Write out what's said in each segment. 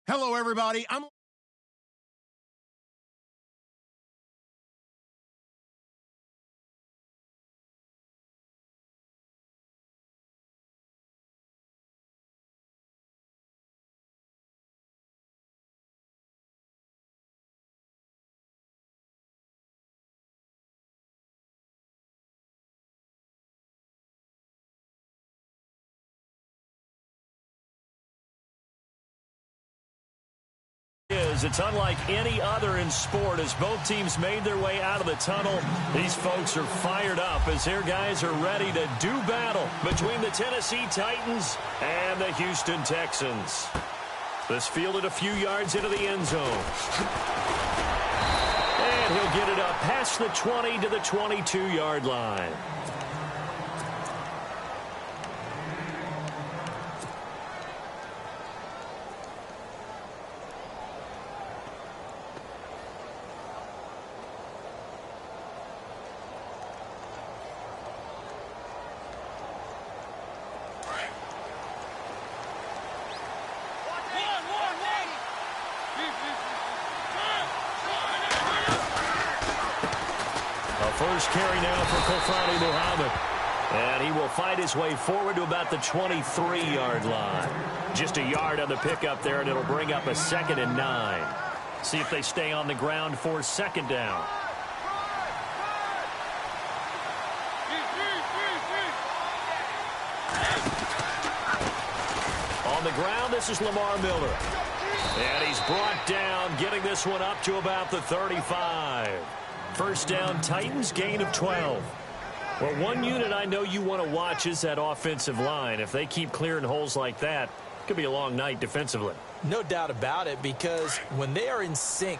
Hello, everybody. It's unlike any other in sport as both teams made their way out of the tunnel. These folks are fired up as their guys are ready to do battle between the Tennessee Titans and the Houston Texans. This fielded a few yards into the end zone. And he'll get it up past the 20 to the 22-yard line. First carry now for Kofani Muhammad. And he will fight his way forward to about the 23-yard line. Just a yard on the pickup there, and it'll bring up a 2nd and 9. See if they stay on the ground for 2nd down. On the ground, this is Lamar Miller. And he's brought down, getting this one up to about the 35. First down, Titans, gain of 12. Well, one unit I know you want to watch is that offensive line. If they keep clearing holes like that, it could be a long night defensively. No doubt about it, because when they are in sync,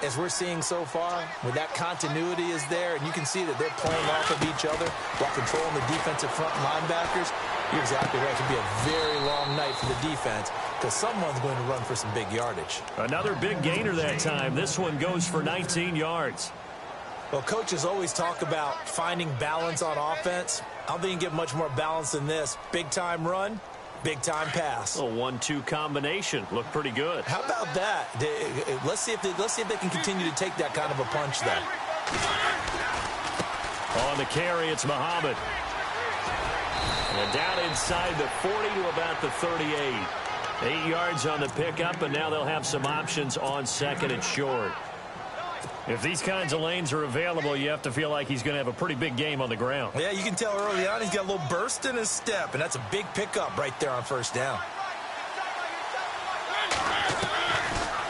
as we're seeing so far, when that continuity is there, and you can see that they're playing off of each other while controlling the defensive front linebackers, you're exactly right. It could be a very long night for the defense because someone's going to run for some big yardage. Another big gainer that time. This one goes for 19 yards. Well, coaches always talk about finding balance on offense. I don't think you can get much more balance than this. Big-time run, big-time pass. A 1-2 combination. Looked pretty good. How about that? Let's see if they can continue to take that kind of a punch there. On the carry, it's Muhammad. And down inside the 40 to about the 38. 8 yards on the pickup, and now they'll have some options on 2nd and short. If these kinds of lanes are available, you have to feel like he's going to have a pretty big game on the ground. Yeah, you can tell early on he's got a little burst in his step, and that's a big pickup right there on 1st down.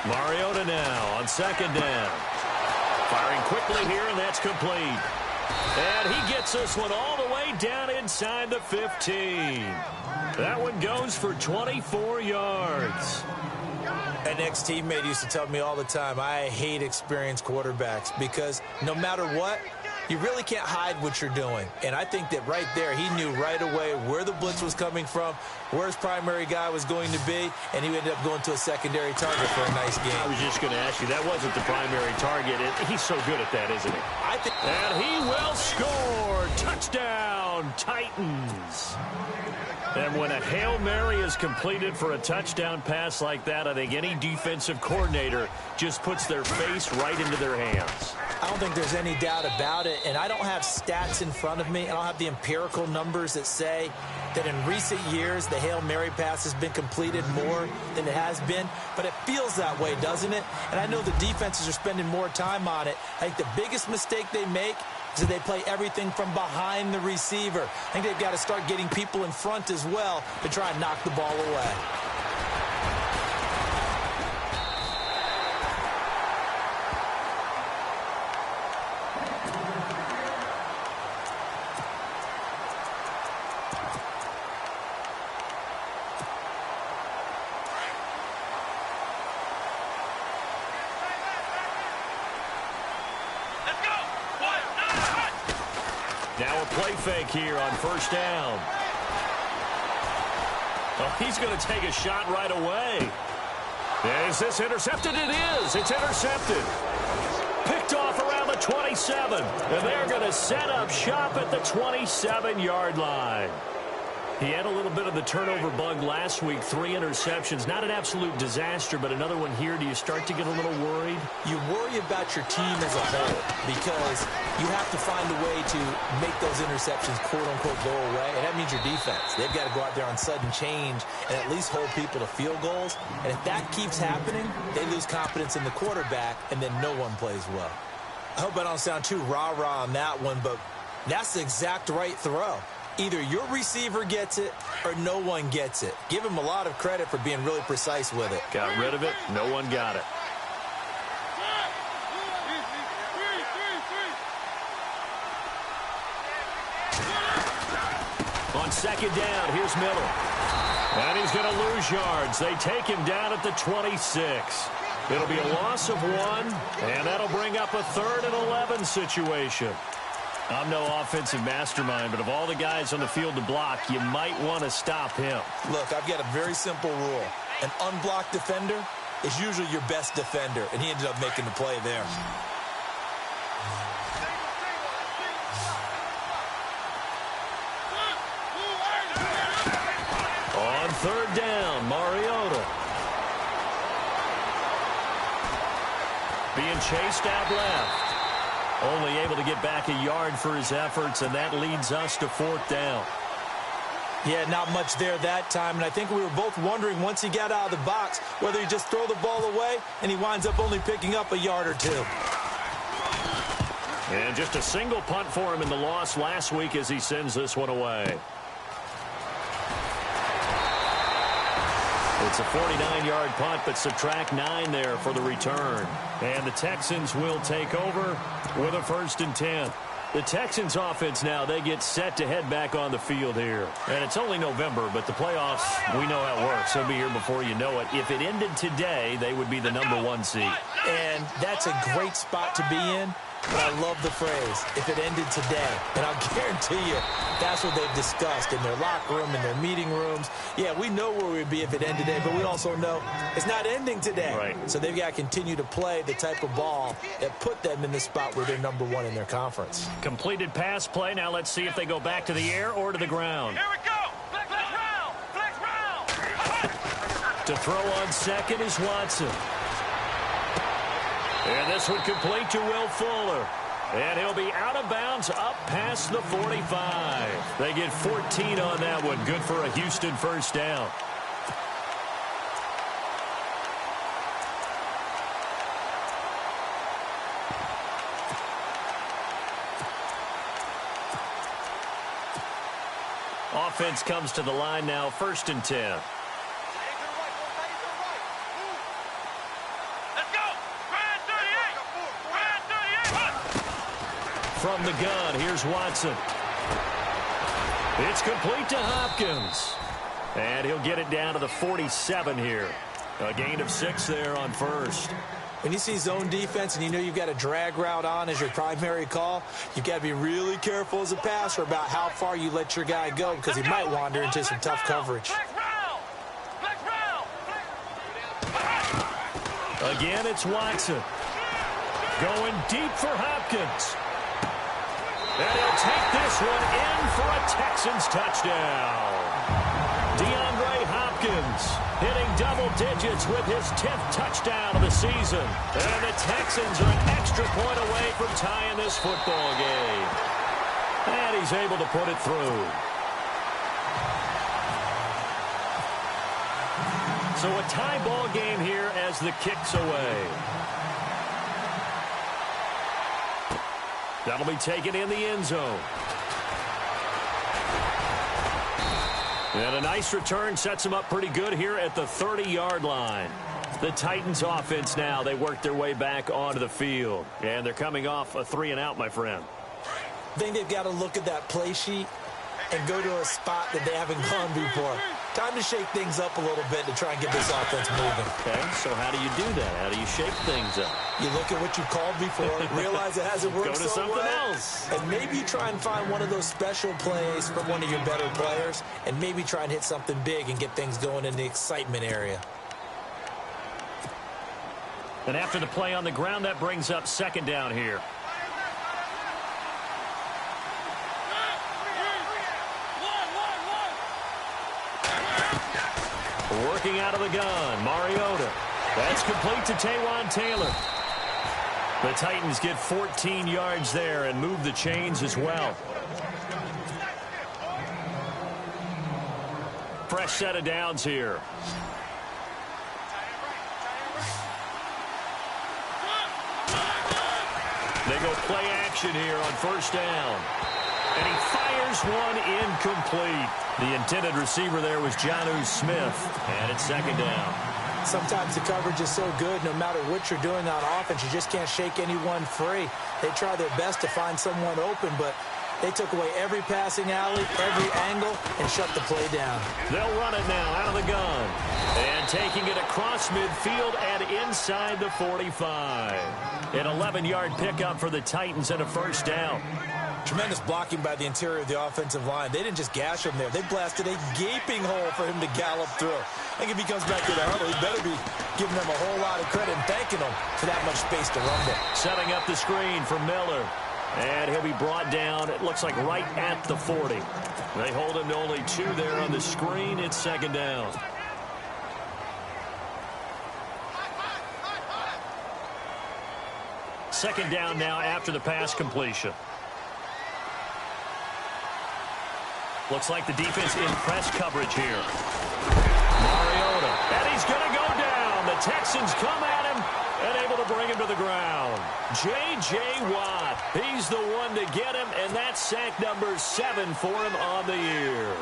Mariota now on 2nd down. Firing quickly here, and that's complete. And he gets this one all the way down inside the 15. That one goes for 24 yards. An ex-teammate used to tell me all the time, I hate experienced quarterbacks because no matter what, you really can't hide what you're doing. And I think that right there, he knew right away where the blitz was coming from, where his primary guy was going to be, and he ended up going to a secondary target for a nice game. I was just going to ask you, that wasn't the primary target. He's so good at that, isn't he? And he will score. Touchdown, Titans. And when a Hail Mary is completed for a touchdown pass like that, I think any defensive coordinator just puts their face right into their hands. I don't think there's any doubt about it, and I don't have stats in front of me. I don't have the empirical numbers that say that in recent years the Hail Mary pass has been completed more than it has been, but it feels that way, doesn't it? And I know the defenses are spending more time on it. I think the biggest mistake they make is that they play everything from behind the receiver. I think they've got to start getting people in front as well to try and knock the ball away. Now a play fake here on 1st down. Oh, he's going to take a shot right away. Is this intercepted? It is. It's intercepted. Picked off around the 27. And they're going to set up shop at the 27-yard line. He had a little bit of the turnover bug last week, 3 interceptions. Not an absolute disaster, but another one here. Do you start to get a little worried? You worry about your team as a whole because you have to find a way to make those interceptions, quote-unquote, go away, and that means your defense. They've got to go out there on sudden change and at least hold people to field goals, and if that keeps happening, they lose confidence in the quarterback, and then no one plays well. I hope I don't sound too rah-rah on that one, but that's the exact right throw. Either your receiver gets it or no one gets it. Give him a lot of credit for being really precise with it. Got rid of it. No one got it. On second down, here's Miller. And he's going to lose yards. They take him down at the 26. It'll be a loss of 1, and that'll bring up a 3rd and 11 situation. I'm no offensive mastermind, but of all the guys on the field to block, you might want to stop him. Look, I've got a very simple rule. An unblocked defender is usually your best defender, and he ended up making the play there. On 3rd down, Mariota. Being chased out left. Only able to get back a yard for his efforts, and that leads us to 4th down. Yeah, not much there that time, and I think we were both wondering once he got out of the box whether he just throw the ball away, and he winds up only picking up a yard or 2. And just a single punt for him in the loss last week as he sends this one away. It's a 49-yard punt, but subtract 9 there for the return. And the Texans will take over with a 1st and 10. The Texans offense now, they get set to head back on the field here. And it's only November, but the playoffs, we know how it works. They'll be here before you know it. If it ended today, they would be the #1 seed. And that's a great spot to be in. But I love the phrase, if it ended today. And I'll guarantee you, that's what they've discussed in their locker room, in their meeting rooms. Yeah, we know where we'd be if it ended today, but we also know it's not ending today. Right. So they've got to continue to play the type of ball that put them in the spot where they're #1 in their conference. Completed pass play. Now let's see if they go back to the air or to the ground. Here we go. Flex round. Flex round. To throw on second is Watson. And this one complete to Will Fuller. And he'll be out of bounds up past the 45. They get 14 on that one. Good for a Houston 1st down. Offense comes to the line now, 1st and 10. From the gun, here's Watson. It's complete to Hopkins. And he'll get it down to the 47 here. A gain of 6 there on 1st. When you see zone defense and you know you've got a drag route on as your primary call, you've got to be really careful as a passer about how far you let your guy go because he might wander into some tough coverage. Again, it's Watson. Going deep for Hopkins. And he'll take this one in for a Texans touchdown. DeAndre Hopkins hitting double digits with his 10th touchdown of the season. And the Texans are an extra point away from tying this football game. And he's able to put it through. So a tie ball game here as the kick's away. That'll be taken in the end zone. And a nice return sets them up pretty good here at the 30-yard line. The Titans offense now, they work their way back onto the field. And they're coming off a 3-and-out, my friend. I think they've got to look at that play sheet and go to a spot that they haven't gone before. Time to shake things up a little bit to try and get this offense moving. Okay, so how do you do that? How do you shake things up? You look at what you called before, realize it hasn't worked Go to so something well, else. and maybe try and find one of those special plays from one of your better players, and maybe try and hit something big and get things going in the excitement area. And after the play on the ground, that brings up 2nd down here. Working out of the gun, Mariota. That's complete to Taywan Taylor. The Titans get 14 yards there and move the chains as well. Fresh set of downs here. They go play action here on first down. And he fires one incomplete. The intended receiver there was Jonnu Smith. And it's second down. Sometimes the coverage is so good, no matter what you're doing on offense, you just can't shake anyone free. They try their best to find someone open, but they took away every passing alley, every angle, and shut the play down. They'll run it now out of the gun. And taking it across midfield and inside the 45. An 11-yard pickup for the Titans and a first down. Tremendous blocking by the interior of the offensive line. They didn't just gash him there. They blasted a gaping hole for him to gallop through. I think if he comes back to the huddle, he better be giving them a whole lot of credit and thanking them for that much space to rumble. Setting up the screen for Miller. And he'll be brought down, it looks like, right at the 40. They hold him to only 2 there on the screen. It's second down. Second down now after the pass completion. Looks like the defense in press coverage here. Mariota. And he's going to go down. The Texans come at him and able to bring him to the ground. J.J. Watt. He's the one to get him, and that's sack number 7 for him on the year.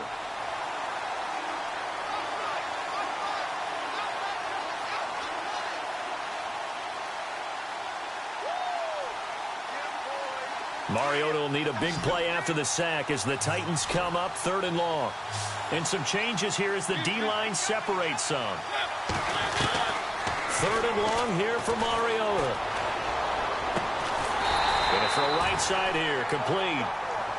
Mariota will need a big play after the sack as the Titans come up 3rd and long. And some changes here as the D-line separates some. 3rd and long here for Mariota. Going to throw right side here, complete.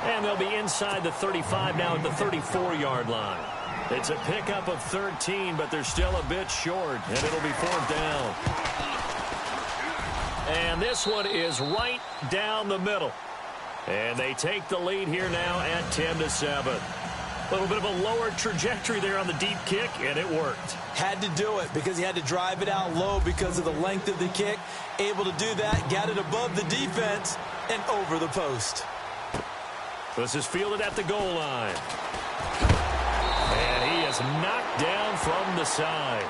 And they'll be inside the 35 now at the 34-yard line. It's a pickup of 13, but they're still a bit short, and it'll be 4th down. And this one is right down the middle. And they take the lead here now at 10-7. A little bit of a lower trajectory there on the deep kick, and it worked. Had to do it because he had to drive it out low because of the length of the kick. Able to do that, got it above the defense and over the post. This is fielded at the goal line. And he is knocked down from the side.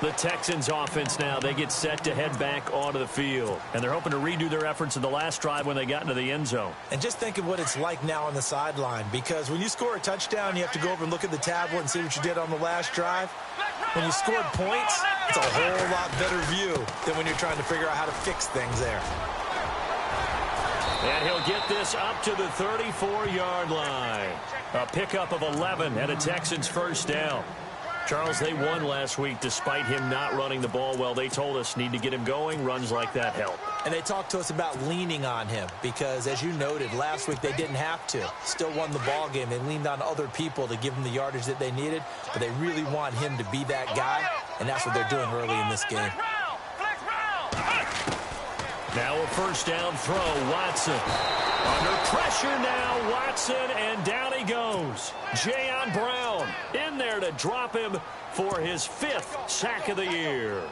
The Texans offense now, they get set to head back onto the field. And they're hoping to redo their efforts in the last drive when they got into the end zone. And just think of what it's like now on the sideline, because when you score a touchdown, you have to go over and look at the tablet and see what you did on the last drive. When you scored points, it's a whole lot better view than when you're trying to figure out how to fix things there. And he'll get this up to the 34-yard line. A pickup of 11 and a Texans first down. Charles, they won last week despite him not running the ball well. They told us need to get him going. Runs like that help. And they talked to us about leaning on him because, as you noted, last week they didn't have to. Still won the ball game. They leaned on other people to give them the yardage that they needed, but they really want him to be that guy, and that's what they're doing early in this game. Now a first down throw, Watson. Under pressure now, Watson, and down he goes. Jayon Brown in there to drop him for his 5th sack of the year.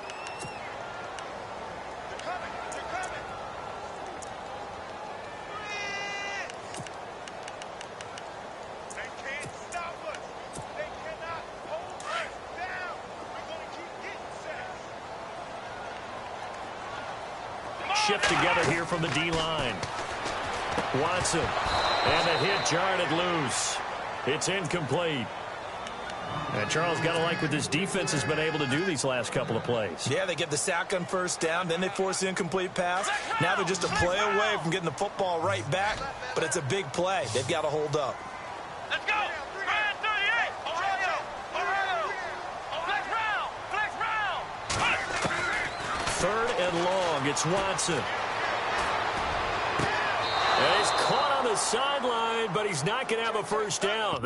Shift together here from the D-line. Watson, and a hit jarred it loose. It's incomplete. And Charles, got to like what this defense has been able to do these last couple of plays. Yeah, they get the sack on first down, then they force the incomplete pass. Now they're just a play away from getting the football right back, but it's a big play. They've got to hold up. Let's go. Brand 38. Ohio. Flex round. 3rd and long. It's Watson. And he's caught on the sideline, but he's not going to have a first down.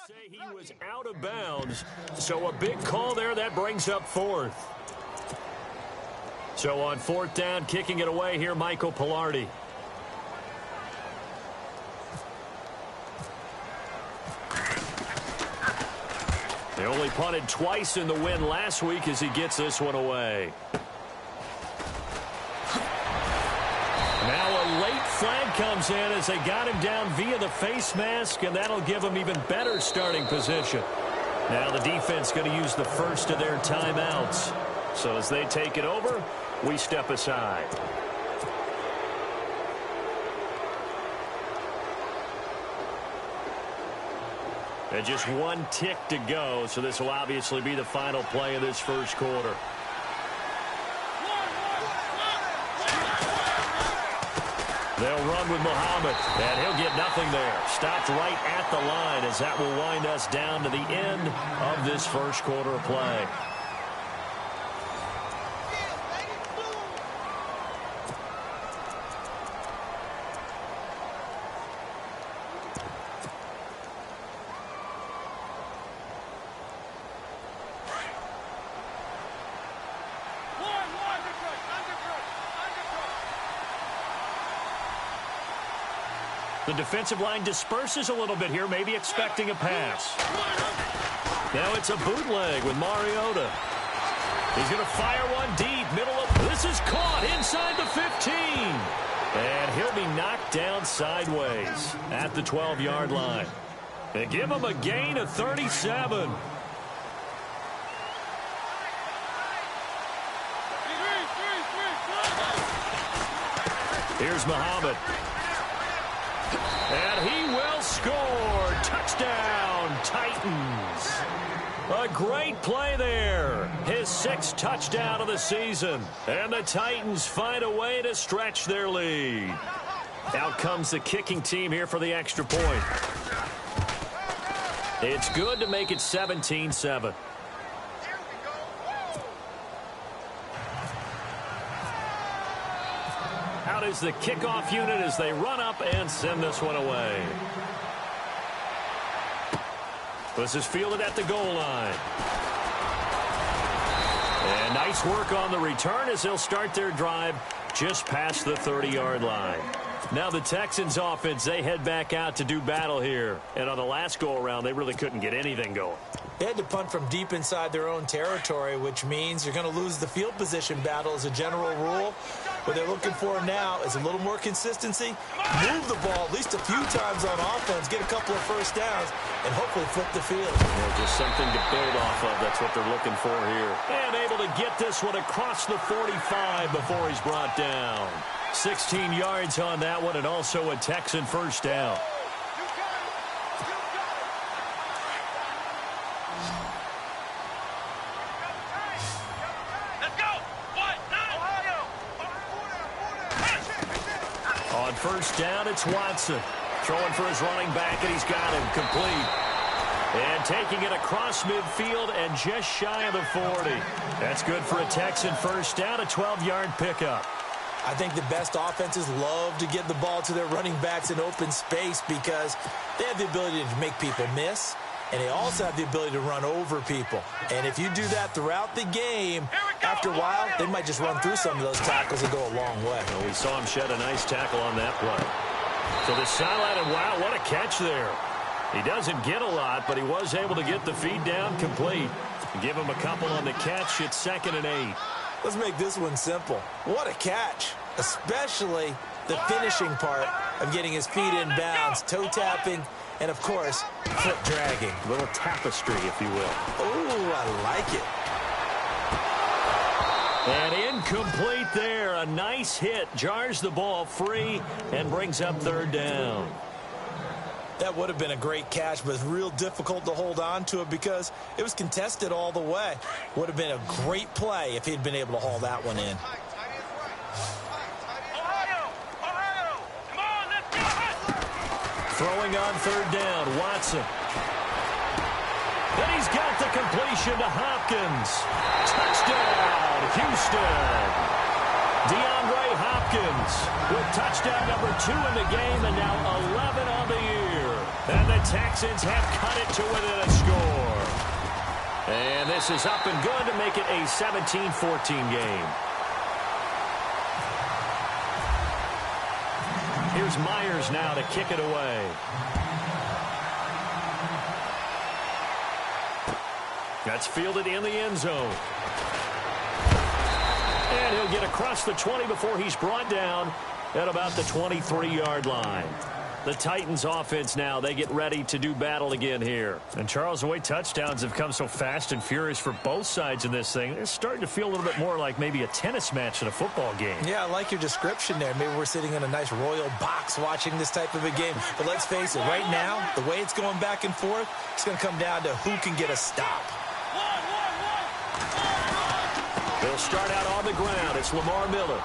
Say he was out of bounds, so a big call there. That brings up 4th. So on 4th down, kicking it away here, Michael Palardy. They only punted twice in the win last week as he gets this one away. Now a late flag comes in as they got him down via the face mask, and that'll give him even better starting position. Now the defense going to use the first of their timeouts. So as they take it over, we step aside. And just one tick to go, so this will obviously be the final play of this first quarter. They'll run with Muhammad, and he'll get nothing there. Stopped right at the line as that will wind us down to the end of this first quarter of play. The defensive line disperses a little bit here, maybe expecting a pass. Now it's a bootleg with Mariota. He's going to fire one deep, middle of... This is caught inside the 15. And he'll be knocked down sideways at the 12-yard line. They give him a gain of 37. Here's Muhammad. And he will score. Touchdown, Titans. A great play there. His 6th touchdown of the season. And the Titans find a way to stretch their lead. Out comes the kicking team here for the extra point. It's good to make it 17-7. Out is the kickoff unit as they run up and send this one away. This is fielded at the goal line. And nice work on the return as they'll start their drive just past the 30-yard line. Now the Texans offense, they head back out to do battle here. And on the last go-around, they really couldn't get anything going. They had to punt from deep inside their own territory, which means you're going to lose the field position battle as a general rule. What they're looking for now is a little more consistency, move the ball at least a few times on offense, get a couple of first downs, and hopefully flip the field. Yeah, just something to build off of. That's what they're looking for here. And able to get this one across the 45 before he's brought down. 16 yards on that one, and also a Texan first down. On first down, it's Watson. Throwing for his running back, and he's got him complete. And taking it across midfield and just shy of the 40. That's good for a Texan first down, a 12-yard pickup. I think the best offenses love to get the ball to their running backs in open space because they have the ability to make people miss, and they also have the ability to run over people. And if you do that throughout the game, after a while, they might just run through some of those tackles and go a long way. Well, we saw him shed a nice tackle on that play. So the sideline, and wow, what a catch there. He doesn't get a lot, but he was able to get the feed down complete. Give him a couple on the catch. It's 2nd and 8. Let's make this one simple. What a catch, especially the finishing part of getting his feet in bounds, toe tapping, and, of course, foot dragging. A little tapestry, if you will. Oh, I like it. And incomplete there. A nice hit. Jars the ball free and brings up 3rd down. That would have been a great catch, but it's real difficult to hold on to it because it was contested all the way. Would have been a great play if he'd been able to haul that one in. Throwing on 3rd down, Watson. Then he's got the completion to Hopkins. Touchdown, Houston. DeAndre Hopkins with touchdown number 2 in the game and now 11 on the year. And the Texans have cut it to within a score. And this is up and good to make it a 17-14 game. Here's Myers now to kick it away. That's fielded in the end zone. And he'll get across the 20 before he's brought down at about the 23-yard line. The Titans offense now, they get ready to do battle again here. And Charles, the way touchdowns have come so fast and furious for both sides in this thing, it's starting to feel a little bit more like maybe a tennis match in a football game. Yeah, I like your description there. Maybe we're sitting in a nice royal box watching this type of a game. But let's face it, right now, the way it's going back and forth, it's going to come down to who can get a stop. They'll start out on the ground. It's Lamar Miller.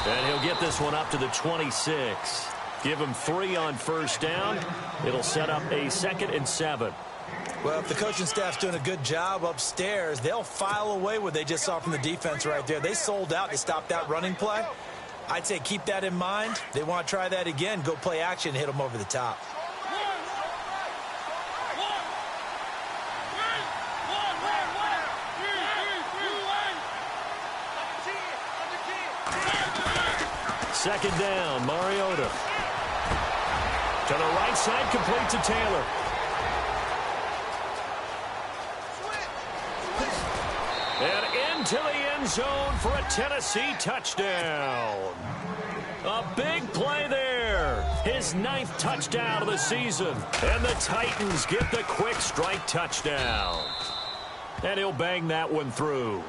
And he'll get this one up to the 26. Give him 3 on first down. It'll set up a 2nd and 7. Well, if the coaching staff's doing a good job upstairs, they'll file away what they just saw from the defense right there. They sold out to stop that running play. I'd say keep that in mind. They want to try that again. Go play action, hit them over the top. Second down, Mariota. To the right side, complete to Taylor. And into the end zone for a Tennessee touchdown. A big play there. His 9th touchdown of the season. And the Titans get the quick strike touchdown. And he'll bang that one through.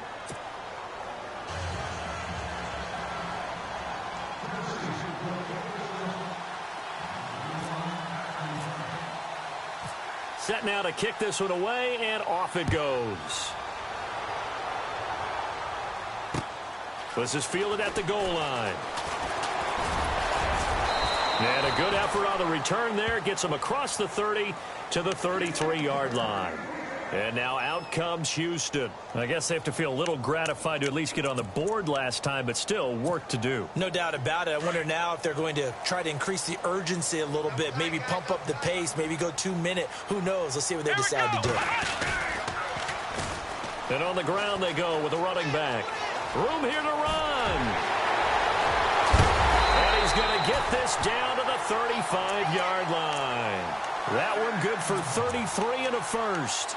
Set now to kick this one away, and off it goes. This is fielded at the goal line. And a good effort on the return there. Gets him across the 30 to the 33-yard line. And now out comes Houston. I guess they have to feel a little gratified to at least get on the board last time, but still work to do. No doubt about it. I wonder now if they're going to try to increase the urgency a little bit, maybe pump up the pace, maybe go 2-minute. Who knows? Let's see what they decide to do. And on the ground they go with a running back. Room here to run. And he's going to get this down to the 35-yard line. That one good for 33 and a first.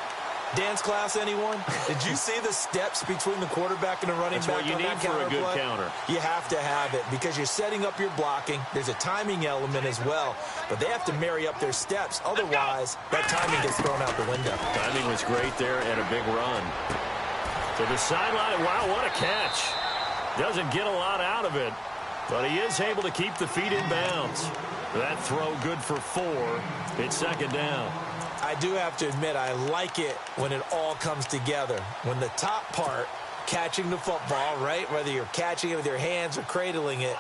Dance class, anyone? Did you see the steps between the quarterback and the running back? That's what you need for a good counter. You have to have it because you're setting up your blocking. There's a timing element as well, but they have to marry up their steps. Otherwise, that timing gets thrown out the window. Timing was great there and a big run. To the sideline. Wow, what a catch. Doesn't get a lot out of it, but he is able to keep the feet in bounds. That throw good for 4. It's second down. I do have to admit, I like it when it all comes together. When the top part, catching the football, right, whether you're catching it with your hands or cradling it,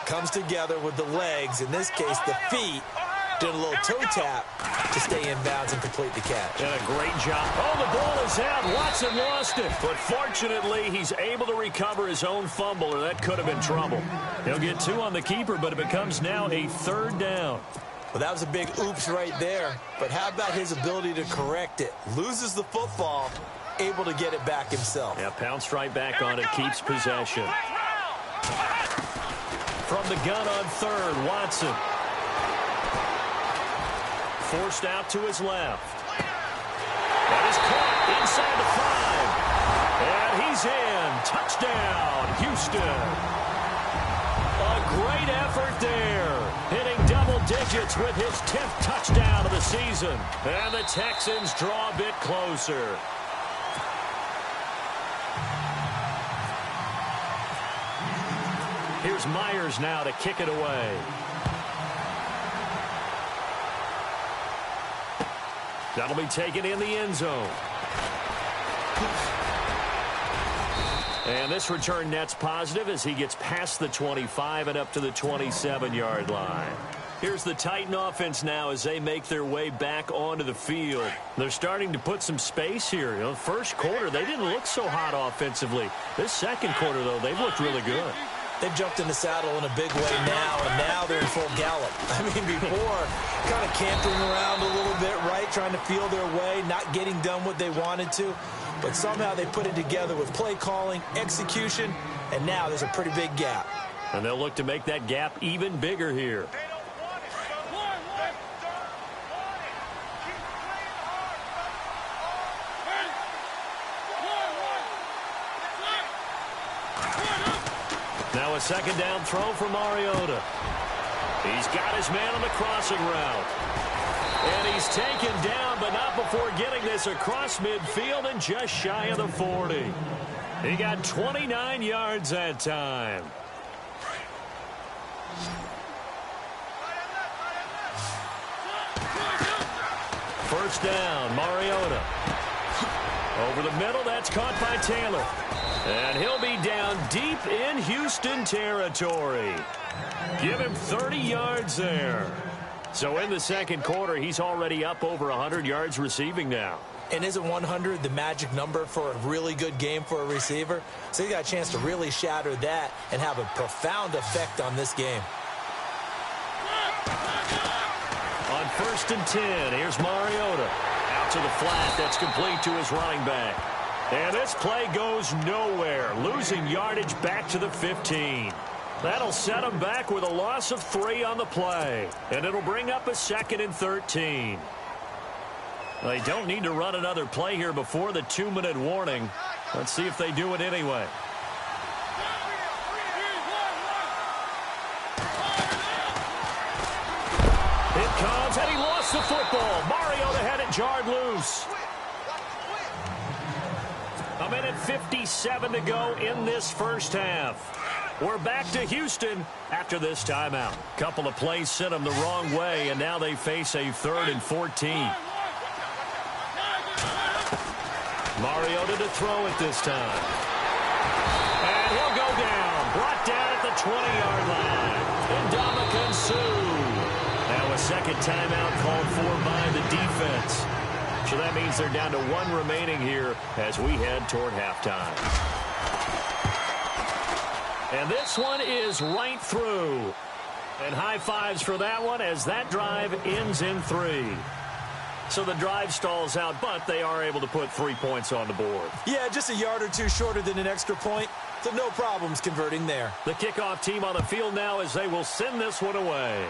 comes together with the legs, in this case the feet, did a little toe tap to stay in bounds and complete the catch. And a great job. Oh, the ball is out. Watson lost it. But fortunately, he's able to recover his own fumble, or that could have been trouble. He'll get 2 on the keeper, but it becomes now a 3rd down. Well, that was a big oops right there. But how about his ability to correct it? Loses the football, able to get it back himself. Yeah, pounced right back on it, keeps possession. From the gun on 3rd, Watson. Forced out to his left. That is caught inside the 5. And he's in. Touchdown, Houston. A great effort there. Hitting double digits with his 10th touchdown of the season. And the Texans draw a bit closer. Here's Myers now to kick it away. That'll be taken in the end zone. And this return net's positive as he gets past the 25 and up to the 27-yard line. Here's the Titan offense now as they make their way back onto the field. They're starting to put some space here. You know, first quarter, they didn't look so hot offensively. This second quarter, though, they've looked really good. They've jumped in the saddle in a big way now, and now they're in full gallop. I mean, before, kind of cantering around a little bit, right, trying to feel their way, not getting done what they wanted to. But somehow they put it together with play calling, execution, and now there's a pretty big gap. And they'll look to make that gap even bigger here. Now a second down throw for Mariota. He's got his man on the crossing route. And he's taken down, but not before getting this across midfield and just shy of the 40. He got 29 yards that time. First down, Mariota. Over the middle, that's caught by Taylor. And he'll be down deep in Houston territory. Give him 30 yards there. So in the second quarter, he's already up over 100 yards receiving now. And isn't 100 the magic number for a really good game for a receiver? So he got a chance to really shatter that and have a profound effect on this game. On 1st and 10, here's Mariota. Out to the flat, that's complete to his running back. And this play goes nowhere, losing yardage back to the 15. That'll set him back with a loss of 3 on the play. And it'll bring up a 2nd and 13. They don't need to run another play here before the 2-minute warning. Let's see if they do it anyway. It comes, and he lost the football. Mariota had it jarred loose. A minute 57 to go in this first half. We're back to Houston after this timeout. Couple of plays sent them the wrong way, and now they face a 3rd and 14. Mariota to throw it this time. And he'll go down. Brought down at the 20-yard line. Ndamukong Suh. Now a second timeout called for by the defense. So that means they're down to 1 remaining here as we head toward halftime. And this one is right through. And high fives for that one as that drive ends in 3. So the drive stalls out, but they are able to put 3 points on the board. Yeah, just a yard or 2 shorter than an extra point. So no problems converting there. The kickoff team on the field now as they will send this one away.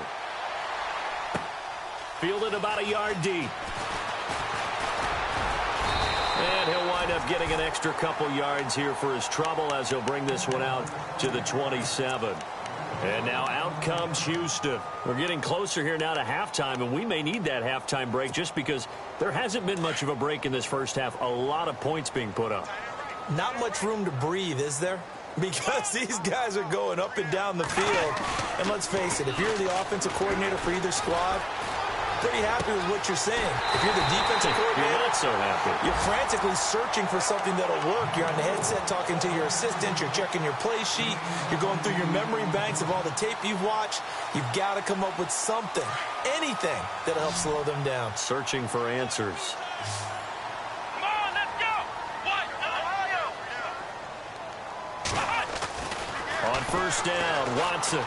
Fielded about a yard deep. And he'll wind up getting an extra couple yards here for his trouble as he'll bring this one out to the 27. And now out comes Houston. We're getting closer here now to halftime, and we may need that halftime break just because there hasn't been much of a break in this first half. A lot of points being put up. Not much room to breathe, is there? Because these guys are going up and down the field. And let's face it, if you're the offensive coordinator for either squad, pretty happy with what you're saying. If you're the defensive coordinator, you're not so happy. You're frantically searching for something that'll work. You're on the headset talking to your assistant. You're checking your play sheet. You're going through your memory banks of all the tape you've watched. You've got to come up with something, anything that'll help slow them down. Searching for answers. Come on, let's go. On first down, Watson.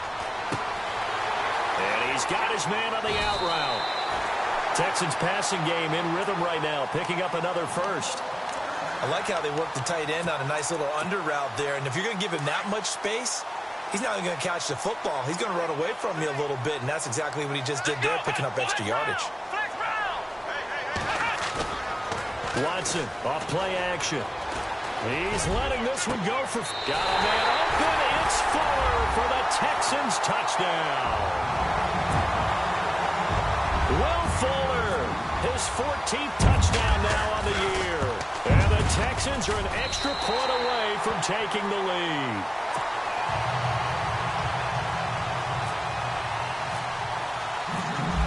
And he's got his man on the out route. Texans passing game in rhythm right now, picking up another first. I like how they work the tight end on a nice little under route there. And if you're going to give him that much space, he's not even going to catch the football. He's going to run away from you a little bit, and that's exactly what he just did there, picking up extra yardage. Watson, off play action. He's letting this one go for... Got a man open. It's Fuller for the Texans touchdown. Will Fuller, his 14th touchdown now on the year. And the Texans are an extra point away from taking the lead.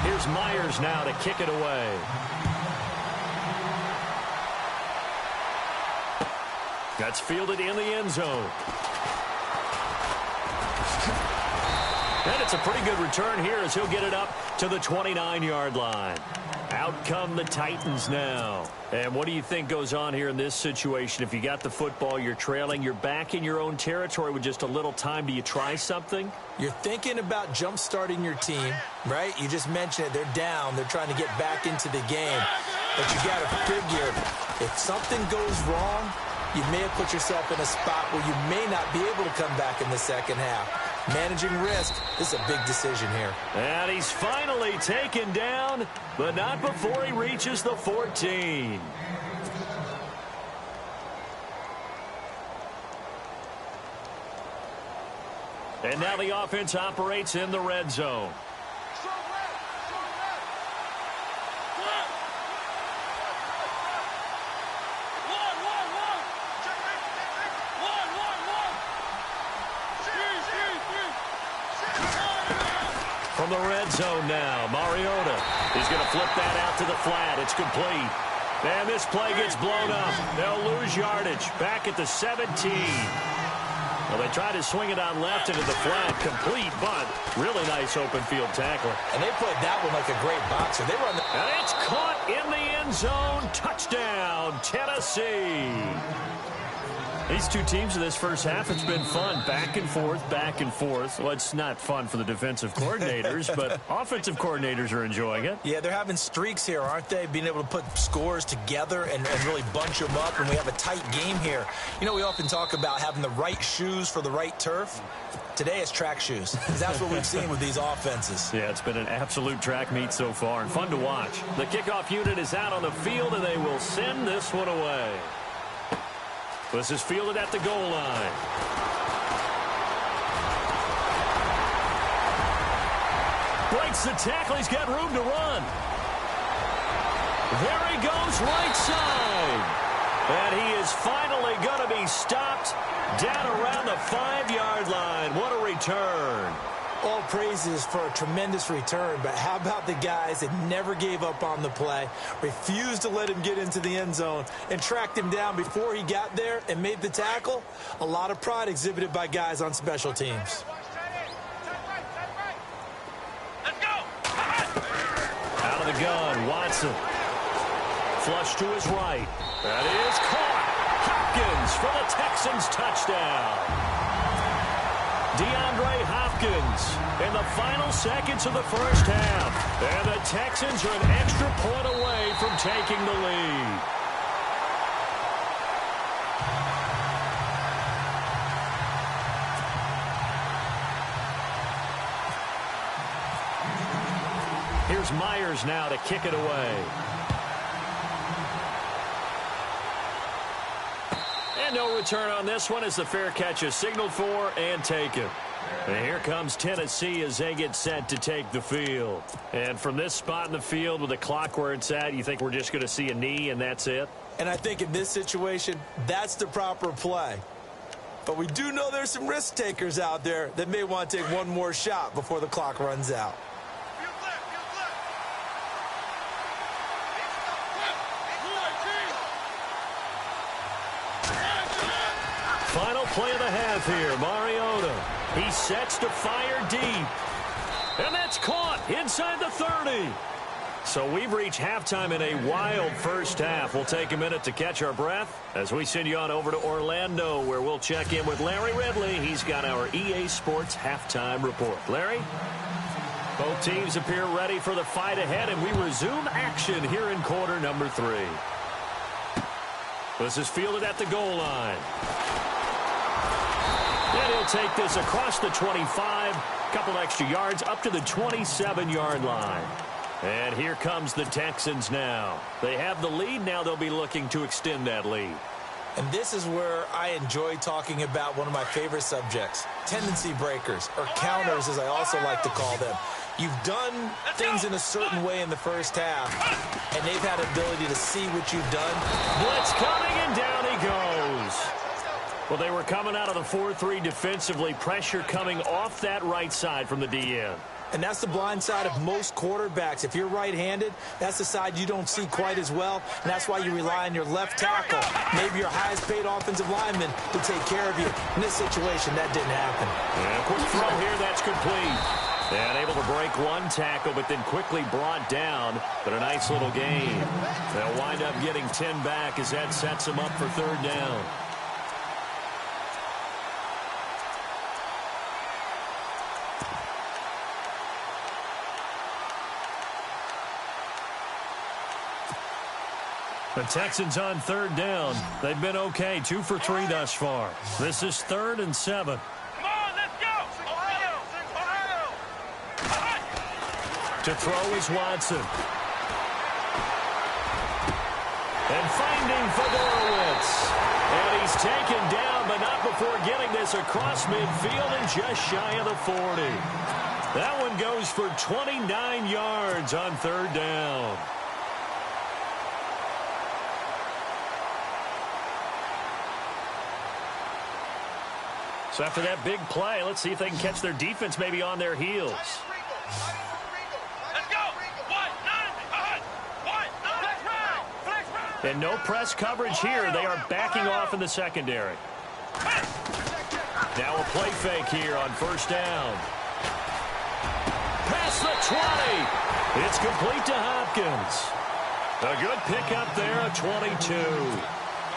Here's Myers now to kick it away. That's fielded in the end zone. And it's a pretty good return here as he'll get it up to the 29-yard line. Out come the Titans now. And what do you think goes on here in this situation? If you got the football, you're trailing, you're back in your own territory with just a little time. Do you try something? You're thinking about jump-starting your team, right? You just mentioned it. They're down. They're trying to get back into the game. But you got to figure if something goes wrong, you may have put yourself in a spot where you may not be able to come back in the second half. Managing risk, this is a big decision here. And he's finally taken down, but not before he reaches the 14. And now the offense operates in the red zone. From the red zone now, Mariota. He's going to flip that out to the flat. It's complete. And this play gets blown up. They'll lose yardage. Back at the 17. Well, they tried to swing it on left into the flat. Complete, but really nice open field tackle. And they played that one like a great boxer. They run and it's caught in the end zone. Touchdown, Tennessee. These two teams in this first half, it's been fun. Back and forth, back and forth. Well, it's not fun for the defensive coordinators, but offensive coordinators are enjoying it. Yeah, they're having streaks here, aren't they? Being able to put scores together and really bunch them up, and we have a tight game here. You know, we often talk about having the right shoes for the right turf. Today it's track shoes, because that's what we've seen with these offenses. Yeah, it's been an absolute track meet so far, and fun to watch. The kickoff unit is out on the field, and they will send this one away. This is fielded at the goal line. Breaks the tackle. He's got room to run. There he goes, right side. And he is finally going to be stopped down around the 5-yard line. What a return. All praises for a tremendous return, but how about the guys that never gave up on the play, refused to let him get into the end zone, and tracked him down before he got there and made the tackle? A lot of pride exhibited by guys on special teams. Let's go. Out of the gun, Watson. Flush to his right. That is caught. Hopkins for the Texans touchdown. DeAndre Hopkins in the final seconds of the first half. And the Texans are an extra point away from taking the lead. Here's Myers now to kick it away. And no return on this one as the fair catch is signaled for and taken. And here comes Tennessee as they get set to take the field. And from this spot in the field with the clock where it's at, you think we're just going to see a knee and that's it? And I think in this situation, that's the proper play. But we do know there's some risk takers out there that may want to take one more shot before the clock runs out. Final play of the half here, Mariota. He sets to fire deep. And that's caught inside the 30. So we've reached halftime in a wild first half. We'll take a minute to catch our breath as we send you on over to Orlando, where we'll check in with Larry Ridley. He's got our EA Sports halftime report. Larry? Both teams appear ready for the fight ahead, and we resume action here in quarter number 3. This is fielded at the goal line. And he'll take this across the 25, couple extra yards up to the 27-yard line. And here comes the Texans now. They have the lead. Now they'll be looking to extend that lead. And this is where I enjoy talking about one of my favorite subjects, tendency breakers, or counters as I also like to call them. You've done things in a certain way in the first half, and they've had ability to see what you've done. Blitz coming, and down he goes. Well, they were coming out of the 4-3 defensively. Pressure coming off that right side from the DN. And that's the blind side of most quarterbacks. If you're right-handed, that's the side you don't see quite as well, and that's why you rely on your left tackle, maybe your highest-paid offensive lineman, to take care of you. In this situation, that didn't happen. And a quick throw here, that's complete. And able to break one tackle, but then quickly brought down. But a nice little gain. They'll wind up getting 10 back as that sets them up for third down. The Texans on third down. They've been okay, 2 for 3 thus far. This is 3rd and 7. Come on, let's go. Ohio. To throw is Watson. And finding Fedorowicz. And he's taken down, but not before getting this this across midfield and just shy of the 40. That one goes for 29 yards on third down. So after that big play, let's see if they can catch their defense maybe on their heels. Let's go. And no press coverage here. They are backing off in the secondary. Now a play fake here on first down. Past the 20. It's complete to Hopkins. A good pickup there, a 22.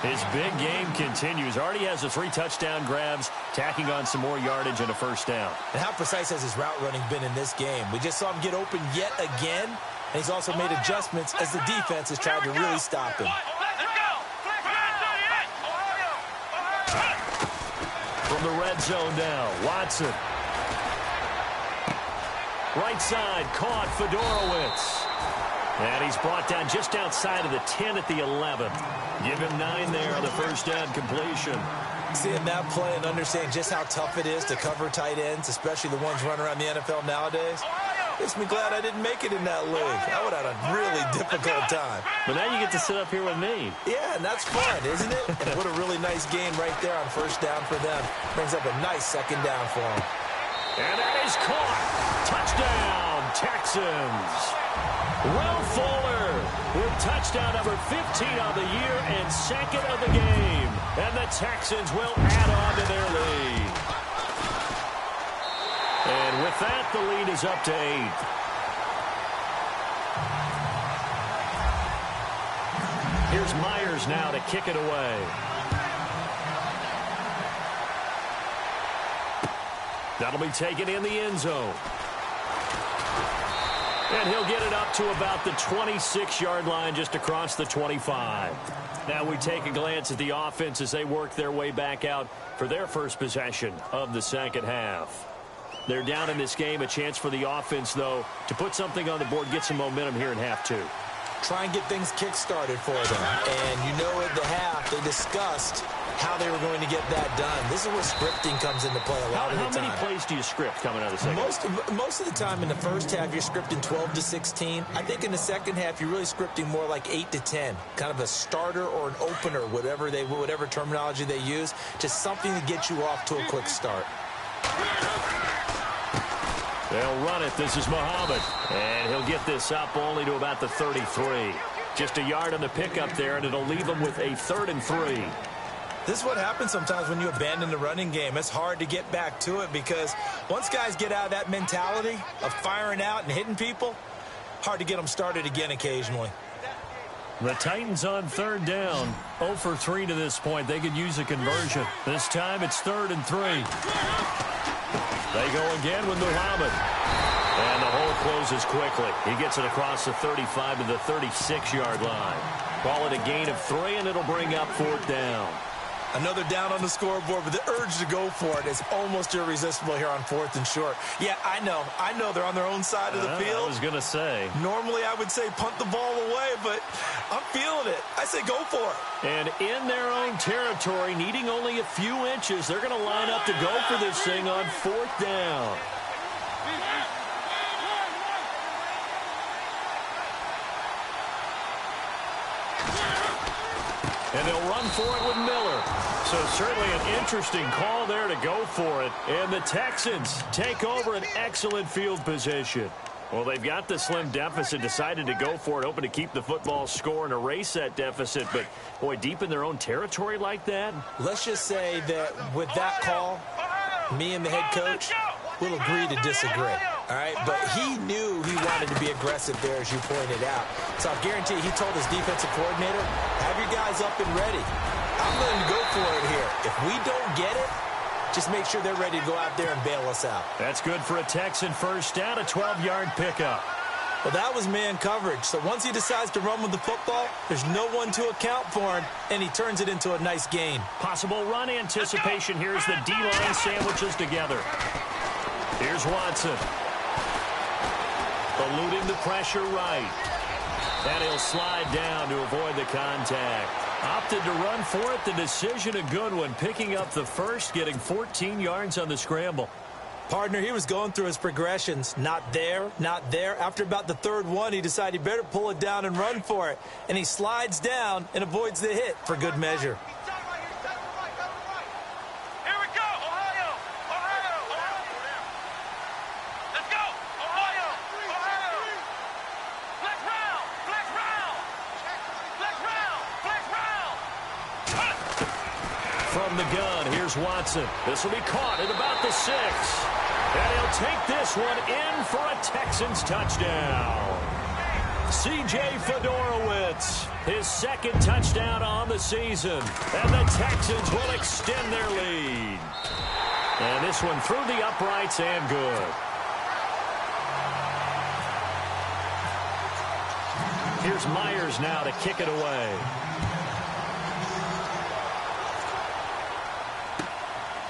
His big game continues. Already has the 3 touchdown grabs, tacking on some more yardage and a first down. And how precise has his route running been in this game? We just saw him get open yet again, and he's also made adjustments as the defense has tried to really stop him. From the red zone now, Watson. Right side, caught Fedorowicz. And he's brought down just outside of the 10 at the 11. Give him 9 there on the first down completion. Seeing that play and understanding just how tough it is to cover tight ends, especially the ones running around the NFL nowadays, makes me glad I didn't make it in that league. I would have had a really difficult time. But now you get to sit up here with me. Yeah, and that's fun, isn't it? And what a really nice game right there on first down for them. Brings up a nice second down for them. And that is caught. Touchdown, Texans. Will Fuller with touchdown number 15 on the year and second of the game. And the Texans will add on to their lead. And with that, the lead is up to 8. Here's Myers now to kick it away. That'll be taken in the end zone. And he'll get it up to about the 26-yard line, just across the 25. Now we take a glance at the offense as they work their way back out for their first possession of the second half. They're down in this game. A chance for the offense, though, to put something on the board, get some momentum here in half 2. Try and get things kick-started for them. And you know at the half, they discussed how they were going to get that done. This is where scripting comes into play a lot of the time. How many plays do you script coming out of the second half? Most of the time in the first half, you're scripting 12 to 16. I think in the second half, you're really scripting more like 8 to 10. Kind of a starter or an opener, whatever terminology they use. Just something to get you off to a quick start. They'll run it. This is Muhammad. And he'll get this up only to about the 33. Just a yard on the pickup there, and it'll leave him with a 3rd and 3. This is what happens sometimes when you abandon the running game. It's hard to get back to it because once guys get out of that mentality of firing out and hitting people, hard to get them started again occasionally. The Titans on third down. 0 for 3 to this point. They could use a conversion. This time it's 3rd and 3. They go again with Muhammad. And the hole closes quickly. He gets it across the 35 to the 36-yard line. Call it a gain of 3, and it'll bring up 4th down. Another down on the scoreboard, but the urge to go for it is almost irresistible here on 4th and short. Yeah, I know they're on their own side of the field. I was going to say. Normally I would say punt the ball away, but I'm feeling it. I say go for it. And in their own territory, needing only a few inches, they're going to line up to go for this thing on 4th down. And they'll run for it with Miller. So certainly an interesting call there to go for it. And the Texans take over an excellent field position. Well, they've got the slim deficit, decided to go for it, hoping to keep the football score and erase that deficit. But, boy, deep in their own territory like that? Let's just say that with that call, me and the head coach will agree to disagree. All right, but he knew he wanted to be aggressive there, as you pointed out. So I guarantee you, he told his defensive coordinator, have your guys up and ready. I'm going to go for it here. If we don't get it, just make sure they're ready to go out there and bail us out. That's good for a Texan first down, a 12-yard pickup. Well, that was man coverage. So once he decides to run with the football, there's no one to account for him, and he turns it into a nice gain. Possible run anticipation. Here's the D-line sandwiches together. Here's Watson. Eluding the pressure right. And he'll slide down to avoid the contact. Opted to run for it. The decision a good one. Picking up the first, getting 14 yards on the scramble. Partner, he was going through his progressions. Not there, not there. After about the third one, he decided he better pull it down and run for it. And he slides down and avoids the hit for good measure. Here we go, Ohio! Ohio! Let's go! Ohio! Ohio! Flex round! Flex round! Flex round! Flex round! From the gun, here's Watson. This will be caught at about the 6. And he'll take this one in for a Texans touchdown. C.J. Fedorowicz, his second touchdown on the season. And the Texans will extend their lead. And this one through the uprights and good. Here's Myers now to kick it away.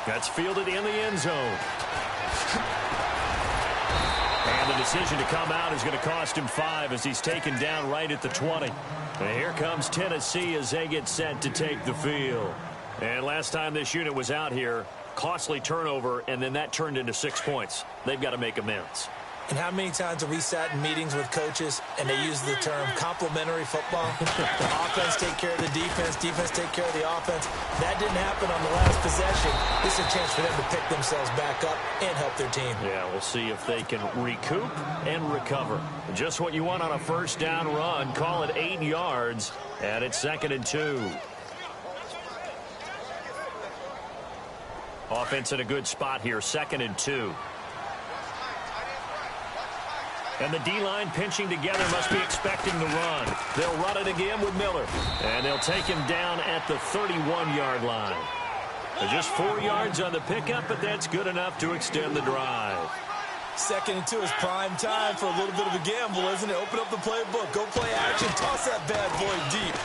That's fielded in the end zone. And the decision to come out is going to cost him 5 as he's taken down right at the 20. And here comes Tennessee as they get set to take the field. And last time this unit was out here, costly turnover, and then that turned into 6 points. They've got to make amends. And how many times have we sat in meetings with coaches and they use the term complementary football? Offense take care of the defense, defense take care of the offense. That didn't happen on the last possession. This is a chance for them to pick themselves back up and help their team. Yeah, we'll see if they can recoup and recover. Just what you want on a first down run. Call it 8 yards, and it's 2nd and 2. Offense in a good spot here, 2nd and 2. And the D-line pinching together must be expecting the run. They'll run it again with Miller. And they'll take him down at the 31-yard line. Just 4 yards on the pickup, but that's good enough to extend the drive. 2nd and 2 is prime time for a little bit of a gamble, isn't it? Open up the playbook, go play action, toss that bad boy deep.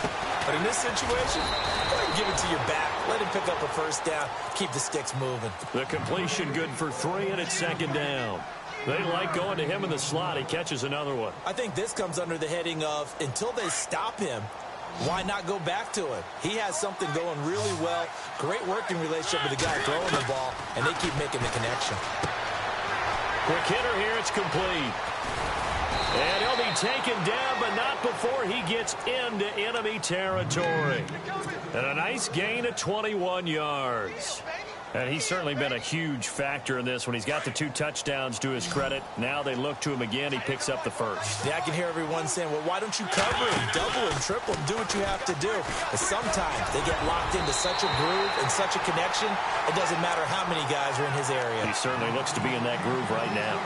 But in this situation, go ahead and give it to your back. Let him pick up a first down. Keep the sticks moving. The completion good for 3, and it's 2nd down. They like going to him in the slot. He catches another one. I think this comes under the heading of until they stop him, why not go back to him? He has something going really well. Great working relationship with the guy throwing the ball, and they keep making the connection. Quick hitter here. It's complete. And he'll be taken down, but not before he gets into enemy territory. And a nice gain of 21 yards. And he's certainly been a huge factor in this when he's got the 2 touchdowns to his credit. Now they look to him again. He picks up the first. Yeah, I can hear everyone saying, well, why don't you cover him, double him, triple him, do what you have to do. But sometimes they get locked into such a groove and such a connection, it doesn't matter how many guys are in his area. He certainly looks to be in that groove right now.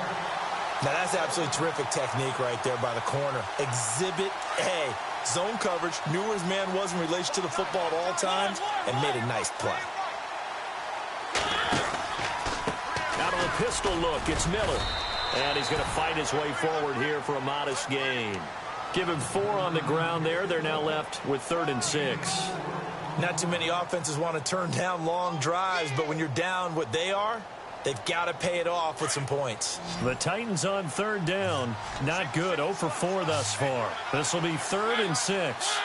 Now, that's absolutely terrific technique right there by the corner. Exhibit A. Zone coverage, knew where his man was in relation to the football at all times, and made a nice play. Out of the pistol look, it's Miller. And he's going to fight his way forward here for a modest gain. Give him 4 on the ground there. They're now left with 3rd and 6. Not too many offenses want to turn down long drives, but when you're down what they are, they've got to pay it off with some points. The Titans on 3rd down. Not good. 0 for 4 thus far. This will be 3rd and 6.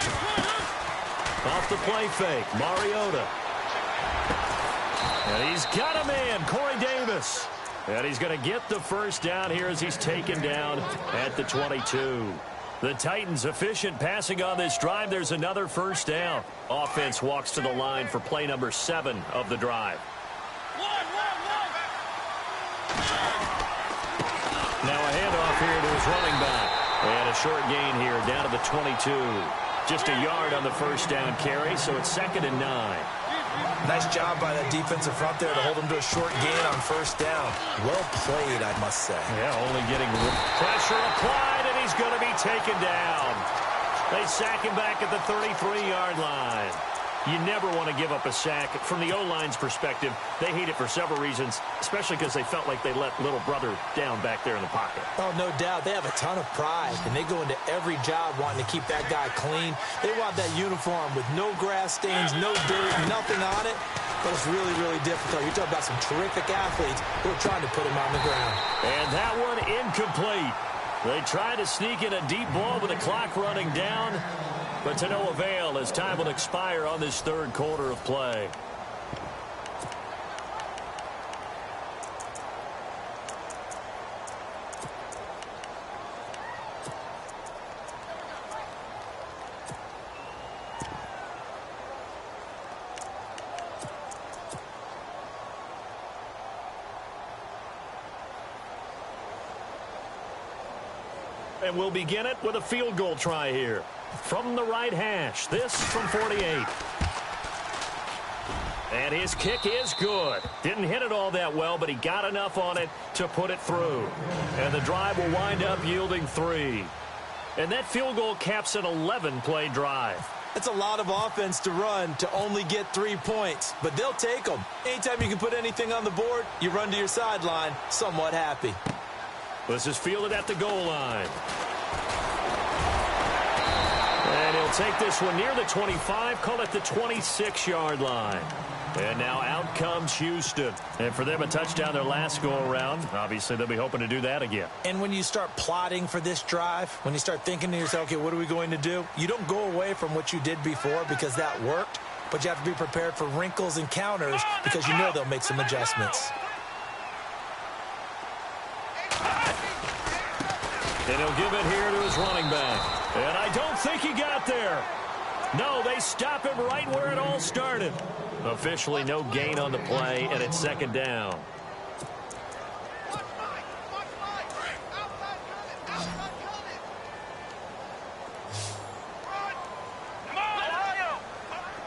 Off the play fake. Mariota. And he's got a man, Corey Davis. And he's going to get the first down here as he's taken down at the 22. The Titans efficient passing on this drive. There's another first down. Offense walks to the line for play number 7 of the drive. Now a handoff here to his running back. And a short gain here down to the 22. Just a yard on the first down carry, so it's 2nd and 9. Nice job by that defensive front there to hold him to a short gain on first down. Well played, I must say. Yeah, only getting pressure applied, and he's going to be taken down. They sack him back at the 33-yard line. You never want to give up a sack. From the O-line's perspective, they hate it for several reasons, especially because they felt like they let little brother down back there in the pocket. Oh, no doubt. They have a ton of pride, and they go into every job wanting to keep that guy clean. They want that uniform with no grass stains, no dirt, nothing on it. But it's really, really difficult. You're talking about some terrific athletes who are trying to put him on the ground. And that one incomplete. They try to sneak in a deep ball with the clock running down, but to no avail as time will expire on this third quarter of play. And we'll begin it with a field goal try here. From the right hash, this from 48. And his kick is good. Didn't hit it all that well, but he got enough on it to put it through. And the drive will wind up yielding 3. And that field goal caps an 11-play drive. It's a lot of offense to run to only get 3 points, but they'll take them. Anytime you can put anything on the board, you run to your sideline somewhat happy. This is fielded at the goal line. And he'll take this one near the 25, call it the 26-yard line. And now out comes Houston. And for them, a touchdown their last go-around. Obviously, they'll be hoping to do that again. And when you start plotting for this drive, when you start thinking to yourself, okay, what are we going to do? You don't go away from what you did before because that worked, but you have to be prepared for wrinkles and counters because you know they'll make some adjustments. And he'll give it here to his running back. And I don't think he got there. No, they stop him right where it all started. Officially no gain on the play, and it's second down.